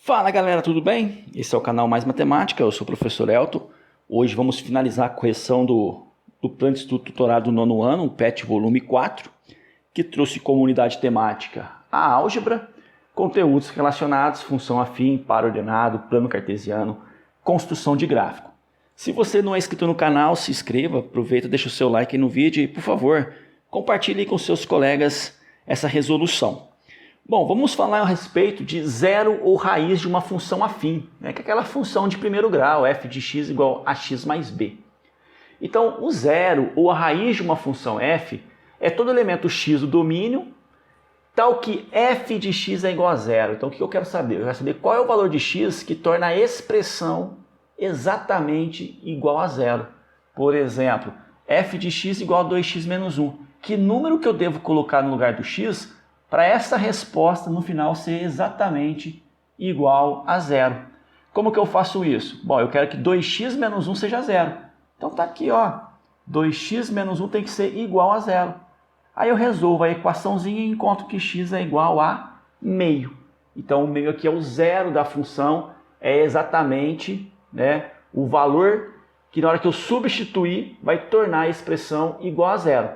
Fala galera, tudo bem? Esse é o canal Mais Matemática, eu sou o professor Elton. Hoje vamos finalizar a correção do Plano de Estudo Tutorado do nono ano, o PET volume 4, que trouxe como unidade temática a álgebra, conteúdos relacionados, função afim, par ordenado, plano cartesiano, construção de gráfico. Se você não é inscrito no canal, se inscreva, aproveita, deixa o seu like aí no vídeo e, por favor, compartilhe com seus colegas essa resolução. Bom, vamos falar a respeito de zero ou raiz de uma função afim, né? Que é aquela função de primeiro grau, f de x igual a x mais b. Então, o zero ou a raiz de uma função f é todo elemento x do domínio, tal que f de x é igual a zero. Então, o que eu quero saber? Eu quero saber qual é o valor de x que torna a expressão exatamente igual a zero. Por exemplo, f de x igual a 2x menos 1. Que número que eu devo colocar no lugar do x para essa resposta no final ser exatamente igual a zero? Como que eu faço isso? Bom, eu quero que 2x menos 1 seja zero. Então tá aqui, ó, 2x menos 1 tem que ser igual a zero. Aí eu resolvo a equaçãozinha e encontro que x é igual a meio. Então o meio aqui é o zero da função, é exatamente, né, o valor que na hora que eu substituir vai tornar a expressão igual a zero.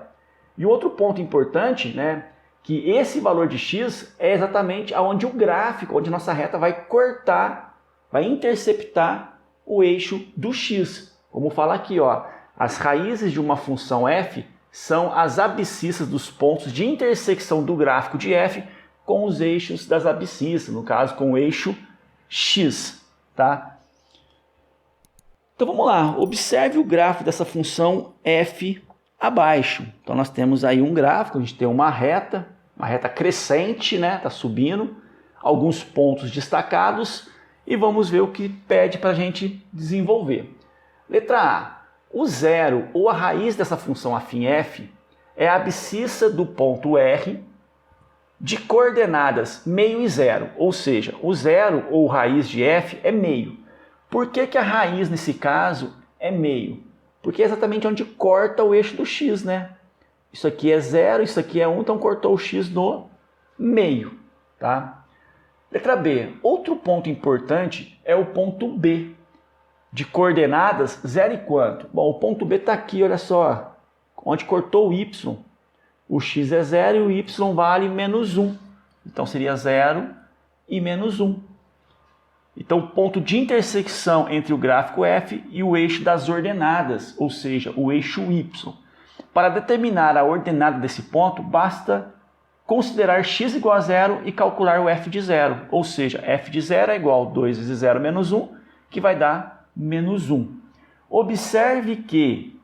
E outro ponto importante, né, que esse valor de x é exatamente onde o gráfico, onde nossa reta vai cortar, vai interceptar o eixo do x. Como fala aqui, ó, as raízes de uma função f são as abscissas dos pontos de intersecção do gráfico de f com os eixos das abscissas, no caso com o eixo x, tá? Então vamos lá, observe o gráfico dessa função f abaixo. Então nós temos aí um gráfico, a gente tem uma reta crescente, né? Está subindo, alguns pontos destacados e vamos ver o que pede para a gente desenvolver. Letra A, o zero ou a raiz dessa função afim f é a abscissa do ponto R de coordenadas meio e zero, ou seja, o zero ou raiz de f é meio. Por que a raiz nesse caso é meio? Porque é exatamente onde corta o eixo do x, né? Isso aqui é 0, isso aqui é 1, então cortou o x no meio, tá? Letra B. Outro ponto importante é o ponto B, de coordenadas 0 e quanto? Bom, o ponto B está aqui, olha só, onde cortou o y. O x é 0 e o y vale menos 1. Então seria 0 e menos 1. Então o ponto de intersecção entre o gráfico f e o eixo das ordenadas, ou seja, o eixo y. Para determinar a ordenada desse ponto, basta considerar x igual a 0 e calcular o f de 0. Ou seja, f de 0 é igual a 2 vezes 0 menos 1, que vai dar menos 1. Observe que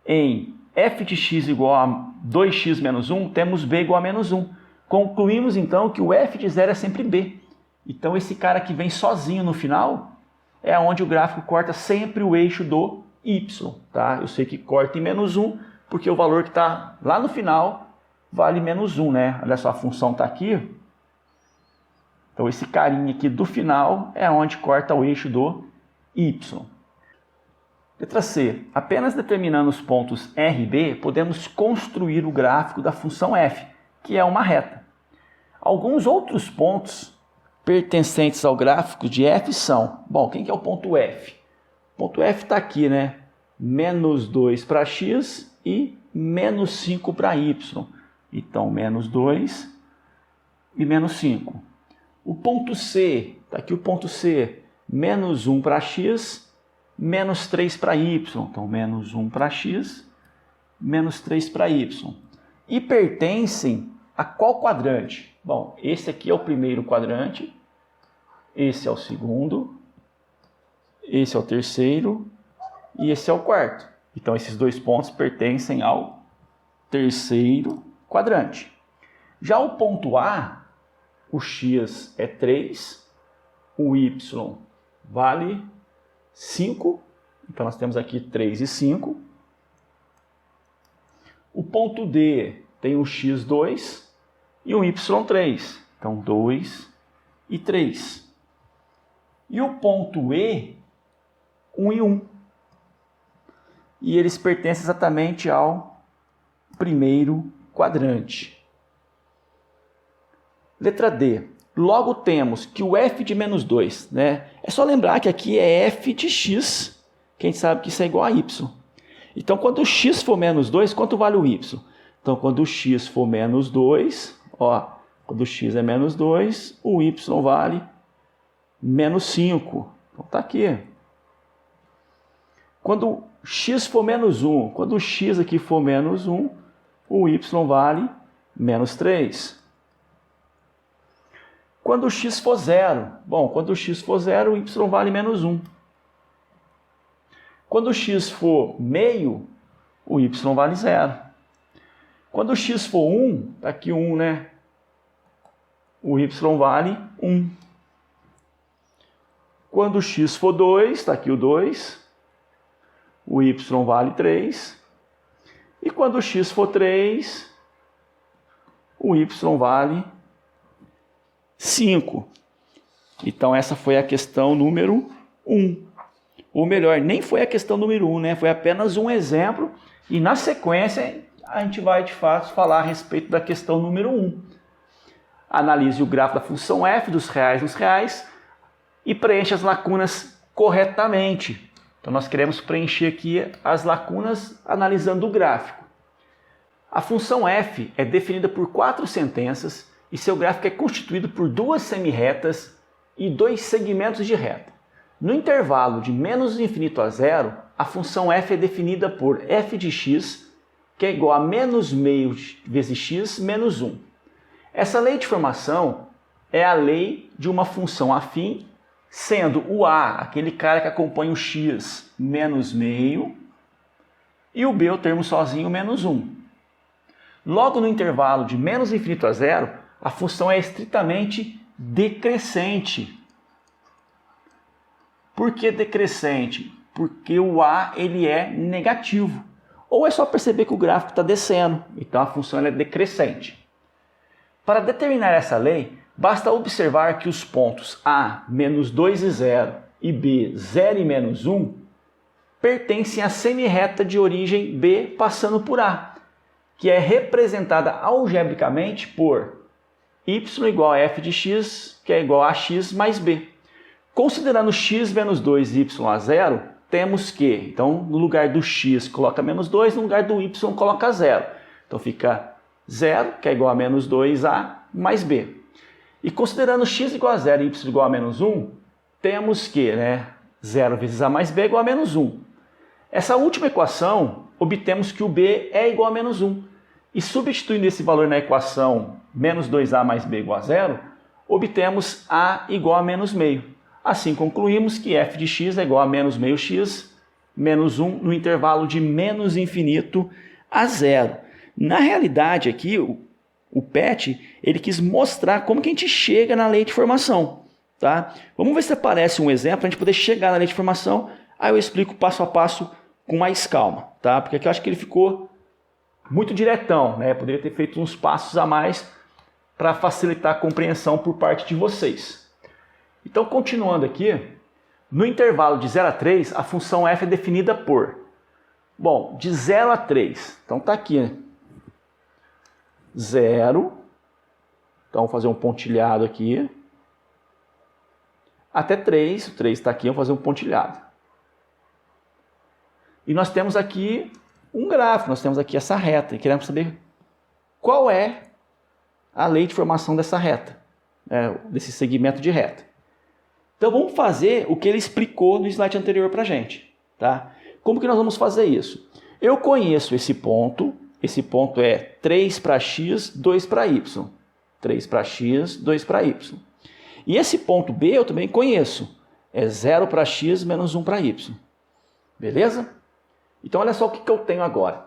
em f de x igual a 2x menos 1, temos b igual a menos 1. Concluímos então que o f de 0 é sempre b. Então esse cara que vem sozinho no final é onde o gráfico corta sempre o eixo do y. Tá? Eu sei que corta em menos 1, porque o valor que está lá no final vale menos 1, né? Olha só, a função está aqui. Então, esse carinha aqui do final é onde corta o eixo do y. Letra C. Apenas determinando os pontos R e B, podemos construir o gráfico da função f, que é uma reta. Alguns outros pontos pertencentes ao gráfico de f são... Bom, quem que é o ponto f? O ponto f está aqui, né? Menos 2 para x e menos 5 para y. Então, menos 2 e menos 5. O ponto C, está aqui o ponto C, menos 1 para x, menos 3 para y. Então, menos 1 para x, menos 3 para y. E pertencem a qual quadrante? Bom, esse aqui é o primeiro quadrante, esse é o segundo, esse é o terceiro e esse é o quarto. Então, esses dois pontos pertencem ao terceiro quadrante. Já o ponto A, o x é 3, o y vale 5. Então, nós temos aqui 3 e 5. O ponto D tem o x 2 e o y 3. Então, 2 e 3. E o ponto E, 1 e 1. E eles pertencem exatamente ao primeiro quadrante. Letra D. Logo temos que o f de menos 2, né? É só lembrar que aqui é f de x, que a gente sabe que isso é igual a y. Então, quando o x for menos 2, quanto vale o y? Então, quando o x for menos 2, ó, quando o x é menos 2, o y vale menos 5. Então, tá aqui. Quando x for menos 1, quando o x aqui for menos 1, o y vale menos 3. Quando o x for 0, bom, quando o x for 0, o y vale menos 1. Quando o x for meio, o y vale 0. Quando o x for 1, tá aqui 1, né? O y vale 1. Quando o x for 2, tá aqui o 2, o y vale 3. E quando o x for 3, o y vale 5. Então essa foi a questão número 1. Ou melhor, nem foi a questão número 1, né? Foi apenas um exemplo. E na sequência a gente vai de fato falar a respeito da questão número 1. Analise o gráfico da função f dos reais nos reais e preencha as lacunas corretamente. Então nós queremos preencher aqui as lacunas analisando o gráfico. A função f é definida por 4 sentenças e seu gráfico é constituído por 2 semirretas e 2 segmentos de reta. No intervalo de menos infinito a zero, a função f é definida por f de x, que é igual a menos meio vezes x menos 1. Essa lei de formação é a lei de uma função afim, sendo o a aquele cara que acompanha o x menos meio e o b o termo sozinho menos 1. Logo no intervalo de menos infinito a zero, a função é estritamente decrescente. Por que decrescente? Porque o a ele é negativo. Ou é só perceber que o gráfico está descendo, então a função é decrescente. Para determinar essa lei, basta observar que os pontos a, menos 2 e 0, e b, 0 e menos 1, pertencem à semirreta de origem b passando por a, que é representada algebricamente por y igual a f de x, que é igual a x mais b. Considerando x menos 2 e y a 0, temos que, então, no lugar do x coloca menos 2, no lugar do y coloca 0. Então fica 0, que é igual a menos 2a mais b. E considerando x igual a 0 e y igual a menos 1, temos que, 0 vezes a mais b é igual a menos 1. Essa última equação, obtemos que o b é igual a menos 1. E substituindo esse valor na equação menos 2a mais b igual a 0, obtemos a igual a menos meio. Assim concluímos que f de x é igual a menos meio x menos 1 no intervalo de menos infinito a 0. Na realidade aqui, o PET ele quis mostrar como que a gente chega na lei de formação. Tá? Vamos ver se aparece um exemplo para a gente poder chegar na lei de formação. Aí eu explico passo a passo com mais calma. Tá? Porque aqui eu acho que ele ficou muito diretão. Né? Poderia ter feito uns passos a mais para facilitar a compreensão por parte de vocês. Então, continuando aqui, no intervalo de 0 a 3, a função f é definida por, bom, de 0 a 3, então está aqui, 0, então vou fazer um pontilhado aqui, até 3, o 3 está aqui, vou fazer um pontilhado. E nós temos aqui um gráfico, nós temos aqui essa reta, e queremos saber qual é a lei de formação dessa reta, desse segmento de reta. Então vamos fazer o que ele explicou no slide anterior para a gente. Tá? Como que nós vamos fazer isso? Eu conheço esse ponto é 3 para x, 2 para y. 3 para x, 2 para y. E esse ponto B eu também conheço, é 0 para x menos 1 para y. Beleza? Então olha só o que eu tenho agora.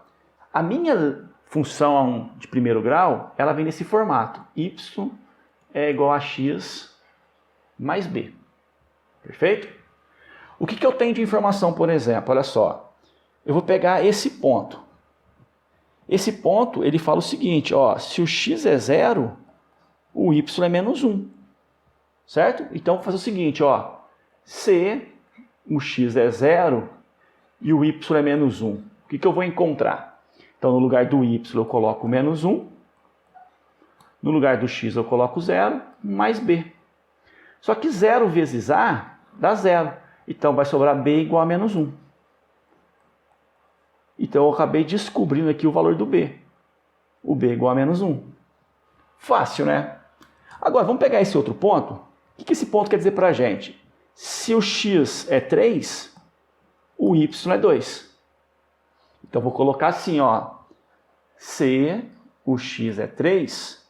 A minha função de primeiro grau, ela vem nesse formato. Y é igual a x mais b. Perfeito? O que eu tenho de informação, por exemplo? Olha só. Eu vou pegar esse ponto. Esse ponto, ele fala o seguinte, ó, se o x é 0, o y é menos 1. Certo? Então, vou fazer o seguinte, ó, se o x é 0 e o y é menos 1, o que eu vou encontrar? Então, no lugar do y, eu coloco menos 1. No lugar do x eu coloco 0 mais b. Só que 0 vezes a dá 0. Então vai sobrar b igual a menos 1. Então eu acabei descobrindo aqui o valor do b. O b é igual a menos 1. Fácil, né? Agora vamos pegar esse outro ponto. O que esse ponto quer dizer para a gente? Se o x é 3, o y é 2. Então vou colocar assim, ó. Se o x é 3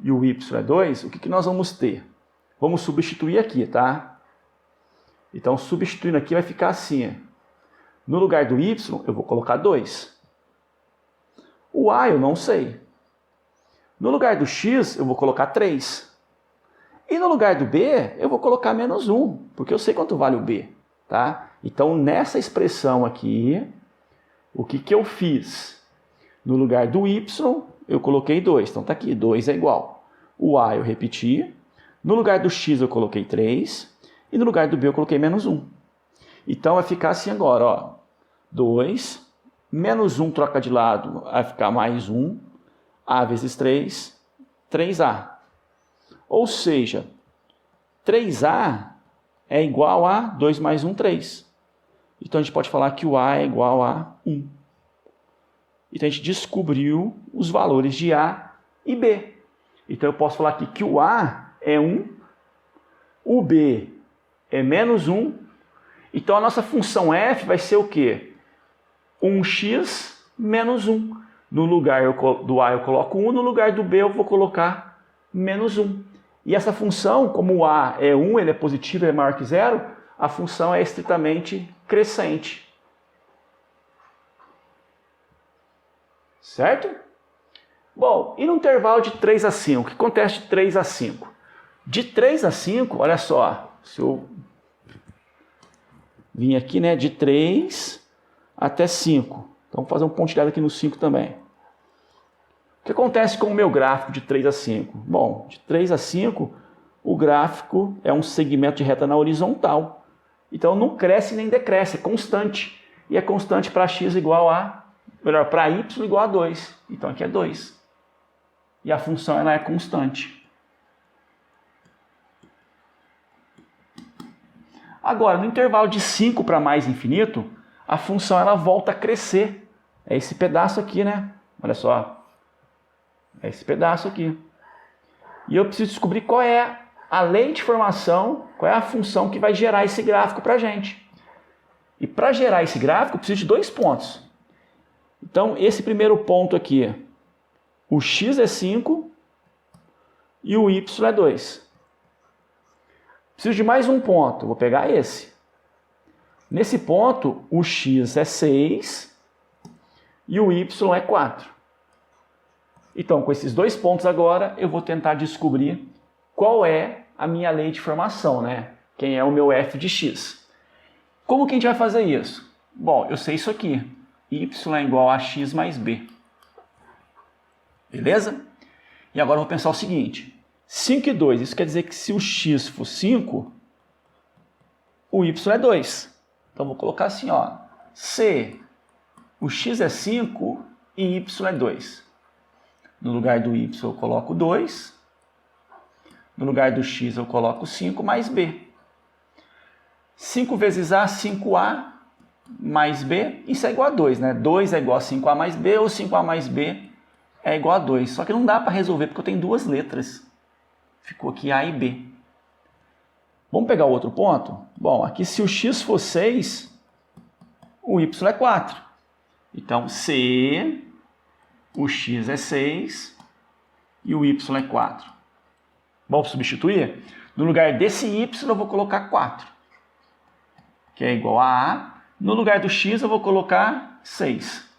e o y é 2, o que nós vamos ter? Vamos substituir aqui, tá? Então, substituindo aqui vai ficar assim. No lugar do y, eu vou colocar 2. O a eu não sei. No lugar do x, eu vou colocar 3. E no lugar do b, eu vou colocar menos 1, porque eu sei quanto vale o b, tá? Então, nessa expressão aqui, o que eu fiz? No lugar do y, eu coloquei 2. Então, tá aqui, 2 é igual. O a eu repeti. No lugar do x, eu coloquei 3. E no lugar do b, eu coloquei menos 1. Então, vai ficar assim agora, ó. 2, menos 1 troca de lado, vai ficar mais 1. A vezes 3, 3a. Ou seja, 3a é igual a 2 mais 1, 3. Então, a gente pode falar que o a é igual a 1. Então, a gente descobriu os valores de a e b. Então, eu posso falar aqui que o a é 1, o b é menos 1. Então, a nossa função f vai ser o quê? 1x menos 1. No lugar do a eu coloco 1, no lugar do b eu vou colocar menos 1. E essa função, como o a é 1, ele é positivo, ele é maior que 0, a função é estritamente crescente. Certo? Bom, e no intervalo de 3 a 5? O que acontece de 3 a 5? De 3 a 5, olha só, se eu vim aqui, né, de 3 até 5. Então, vou fazer um pontilhado aqui no 5 também. O que acontece com o meu gráfico de 3 a 5? Bom, de 3 a 5, o gráfico é um segmento de reta na horizontal. Então, não cresce nem decresce, é constante. E é constante para x igual a, melhor, para y igual a 2. Então, aqui é 2. E a função ela é constante. Agora, no intervalo de 5 para mais infinito, a função ela volta a crescer. É esse pedaço aqui, né? Olha só. É esse pedaço aqui. E eu preciso descobrir qual é a lei de formação, qual é a função que vai gerar esse gráfico para a gente. E para gerar esse gráfico, eu preciso de 2 pontos. Então, esse primeiro ponto aqui, o x é 5 e o y é 2. Preciso de mais um ponto, vou pegar esse. Nesse ponto, o x é 6 e o y é 4. Então, com esses 2 pontos agora, eu vou tentar descobrir qual é a minha lei de formação, né? Quem é o meu f de x. Como que a gente vai fazer isso? Bom, eu sei isso aqui. Y é igual a x mais b. Beleza? E agora eu vou pensar o seguinte. 5 e 2, isso quer dizer que se o x for 5, o y é 2. Então, vou colocar assim, ó. Se o x é 5 e y é 2. No lugar do y eu coloco 2. No lugar do x eu coloco 5 mais b. 5 vezes a, 5a mais b. Isso é igual a 2, né? 2 é igual a 5a mais b ou 5a mais b é igual a 2. Só que não dá para resolver porque eu tenho 2 letras. Ficou aqui a e b. Vamos pegar o outro ponto? Bom, aqui se o x for 6, o y é 4. Então, se o x é 6 e o y é 4. Vamos substituir? No lugar desse y eu vou colocar 4, que é igual a a. No lugar do x eu vou colocar 6,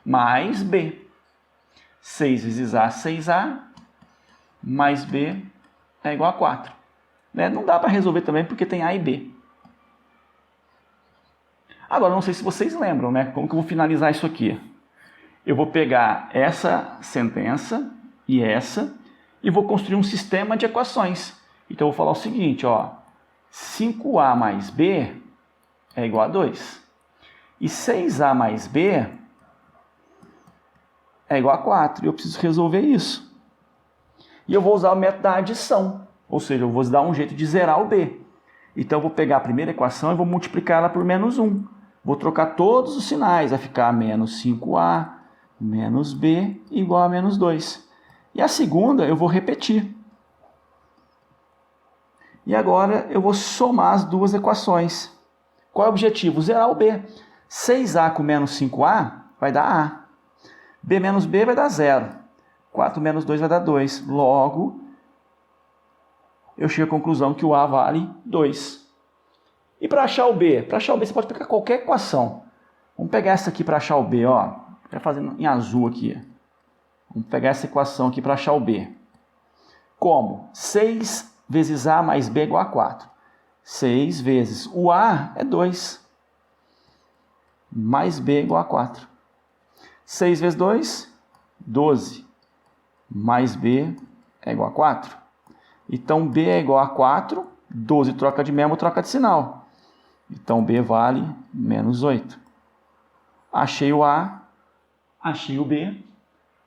mais b. 6 vezes a, 6a, mais b é igual a 4. Né? Não dá para resolver também porque tem a e b. Agora, não sei se vocês lembram, né? Como que eu vou finalizar isso aqui? Eu vou pegar essa sentença e vou construir um sistema de equações. Então, eu vou falar o seguinte, ó. 5a mais b é igual a 2. E 6a mais b é igual a 4. E eu preciso resolver isso. E eu vou usar o método da adição, ou seja, eu vou dar um jeito de zerar o b. Então eu vou pegar a primeira equação e vou multiplicar ela por menos 1. Vou trocar todos os sinais, vai ficar menos 5a menos b igual a menos 2. E a segunda eu vou repetir. E agora eu vou somar as duas equações. Qual é o objetivo? Zerar o b. 6a com menos 5a vai dar a. b menos b vai dar 0. 4 menos 2 vai dar 2. Logo, eu chego à conclusão que o a vale 2. E para achar o b? Para achar o b você pode pegar qualquer equação. Vamos pegar essa aqui para achar o b. Vou fazer em azul aqui. Vamos pegar essa equação aqui para achar o b. Como? 6 vezes a mais b é igual a 4. 6 vezes o a é 2. Mais b é igual a 4. 6 vezes 2, 12. Mais b é igual a 4. Então b é igual a 4. 12 troca de mesmo, troca de sinal. Então b vale menos 8. Achei o a, achei o b.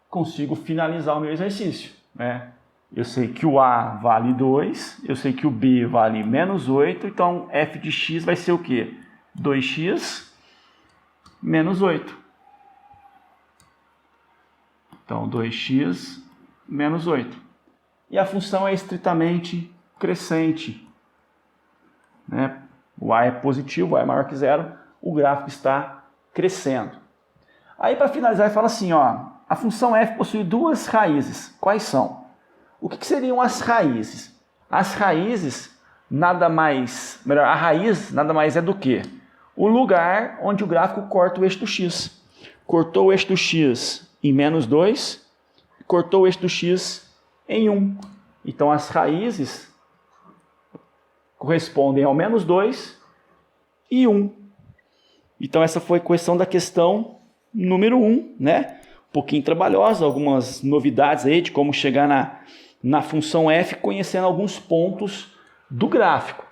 Consigo finalizar o meu exercício, né? Eu sei que o a vale 2, eu sei que o b vale menos 8, então f de x vai ser o quê? 2x menos 8. Então 2x menos 8. E a função é estritamente crescente, né? O a é positivo, o a é maior que zero, o gráfico está crescendo. Aí para finalizar ele fala assim, a função f possui duas raízes. Quais são? O que seriam as raízes? As raízes, a raiz nada mais é do que o lugar onde o gráfico corta o eixo do x. Cortou o eixo do x em menos 2, cortou o eixo do x em 1. Então as raízes correspondem ao menos 2 e 1. Então essa foi a questão da questão número 1, né? Um pouquinho trabalhosa, algumas novidades aí de como chegar na função f, conhecendo alguns pontos do gráfico.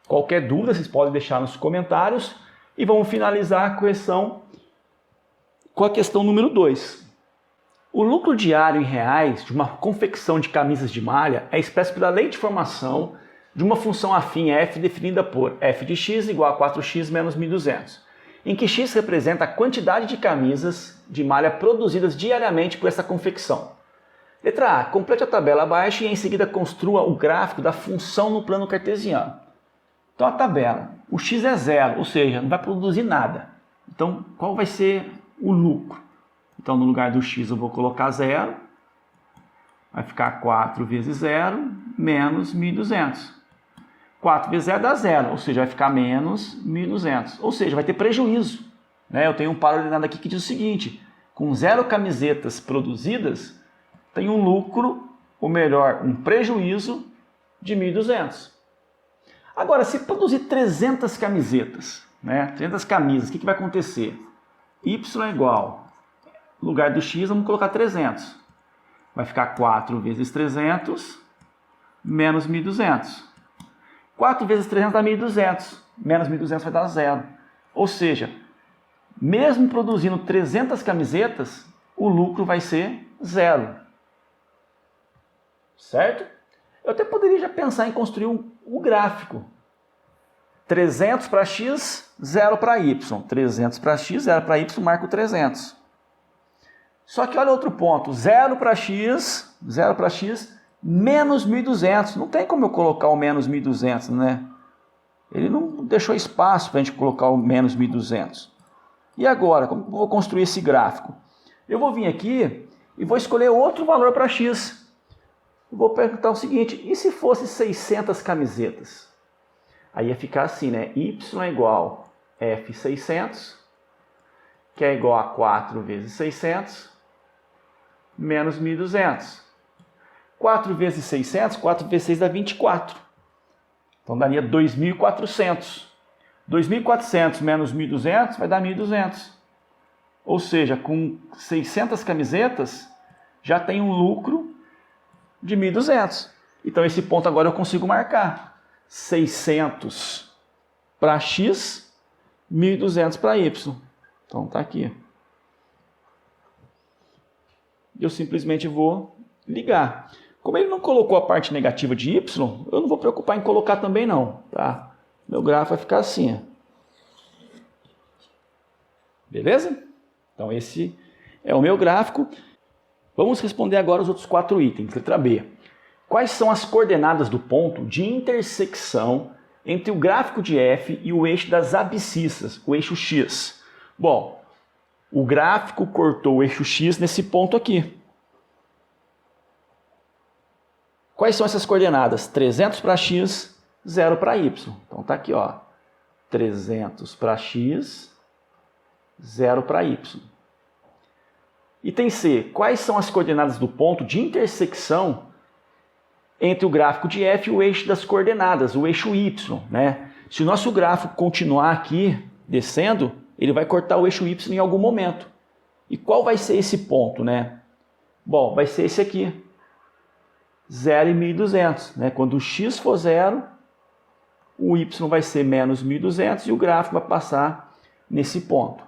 Qualquer dúvida vocês podem deixar nos comentários e vamos finalizar a correção com a questão número 2. O lucro diário em reais de uma confecção de camisas de malha é expresso pela lei de formação de uma função afim f definida por f de x igual a 4x menos 1.200, em que x representa a quantidade de camisas de malha produzidas diariamente por essa confecção. Letra A. Complete a tabela abaixo e em seguida construa o gráfico da função no plano cartesiano. Então a tabela, o x é 0, ou seja, não vai produzir nada. Então qual vai ser o lucro? Então no lugar do x eu vou colocar 0, vai ficar 4 vezes 0 menos 1.200. 4 vezes 0 dá 0, ou seja, vai ficar menos 1.200. Ou seja, vai ter prejuízo, né? Eu tenho um paralelisado aqui que diz o seguinte, com 0 camisetas produzidas, tem um lucro, ou melhor, um prejuízo de 1.200. Agora, se produzir 300 camisetas, né? 300 camisas, o que vai acontecer? Y é igual, no lugar do x, vamos colocar 300. Vai ficar 4 vezes 300 menos 1.200. 4 vezes 300 dá 1.200. Menos 1.200 vai dar 0. Ou seja, mesmo produzindo 300 camisetas, o lucro vai ser 0. Certo? Eu até poderia já pensar em construir um gráfico. 300 para x, 0 para y. 300 para x, 0 para y, marco 300. Só que olha outro ponto. 0 para x, menos 1.200. Não tem como eu colocar o menos 1.200, né? Ele não deixou espaço para a gente colocar o menos 1.200. E agora, como eu vou construir esse gráfico? Eu vou vir aqui e vou escolher outro valor para x. Eu vou perguntar o seguinte, e se fosse 600 camisetas? Aí ia ficar assim, né? Y é igual a F600, que é igual a 4 vezes 600, menos 1.200. 4 vezes 600, 4 vezes 6 dá 24. Então daria 2.400. 2.400 menos 1.200 vai dar 1.200. Ou seja, com 600 camisetas, já tem um lucro de 1.200. Então esse ponto agora eu consigo marcar. 600 para x, 1.200 para y. Então está aqui. Eu simplesmente vou ligar. Como ele não colocou a parte negativa de y, eu não vou preocupar em colocar também não, tá? Meu gráfico vai ficar assim, ó. Beleza? Então esse é o meu gráfico. Vamos responder agora os outros 4 itens. Letra B. Quais são as coordenadas do ponto de intersecção entre o gráfico de f e o eixo das abscissas, o eixo x? Bom, o gráfico cortou o eixo x nesse ponto aqui. Quais são essas coordenadas? 300 para x, 0 para y. Então tá aqui, ó. 300 para x, 0 para y. Item C. Quais são as coordenadas do ponto de intersecção entre o gráfico de f e o eixo das coordenadas, o eixo y, né? Se o nosso gráfico continuar aqui descendo, ele vai cortar o eixo y em algum momento. E qual vai ser esse ponto, né? Bom, vai ser esse aqui. 0 e 1.200, né? Quando o x for 0, o y vai ser menos 1.200 e o gráfico vai passar nesse ponto.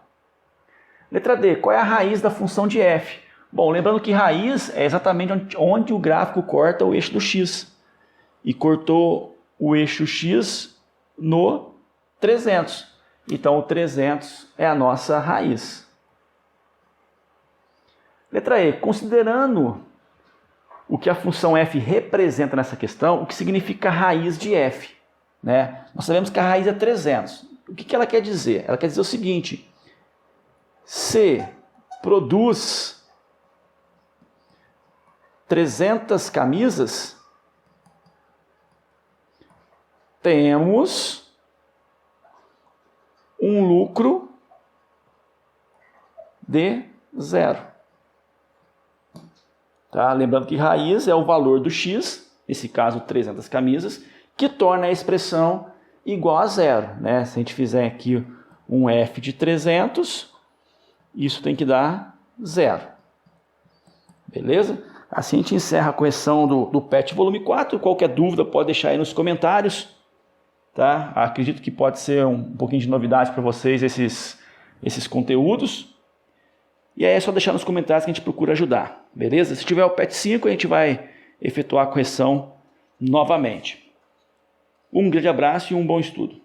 Letra D. Qual é a raiz da função de f? Bom, lembrando que raiz é exatamente onde o gráfico corta o eixo do x. E cortou o eixo x no 300. Então, o 300 é a nossa raiz. Letra E. Considerando o que a função f representa nessa questão, o que significa raiz de f, né? Nós sabemos que a raiz é 300. O que ela quer dizer? Ela quer dizer o seguinte: se produz 300 camisas, temos um lucro de 0. Tá? Lembrando que raiz é o valor do x, nesse caso 300 camisas, que torna a expressão igual a 0. Né? Se a gente fizer aqui um f de 300, isso tem que dar 0. Beleza? Assim a gente encerra a correção do PET volume 4. Qualquer dúvida pode deixar aí nos comentários. Tá? Acredito que pode ser um pouquinho de novidade para vocês esses conteúdos. E aí é só deixar nos comentários que a gente procura ajudar. Beleza? Se tiver o PET 5, a gente vai efetuar a correção novamente. Um grande abraço e um bom estudo.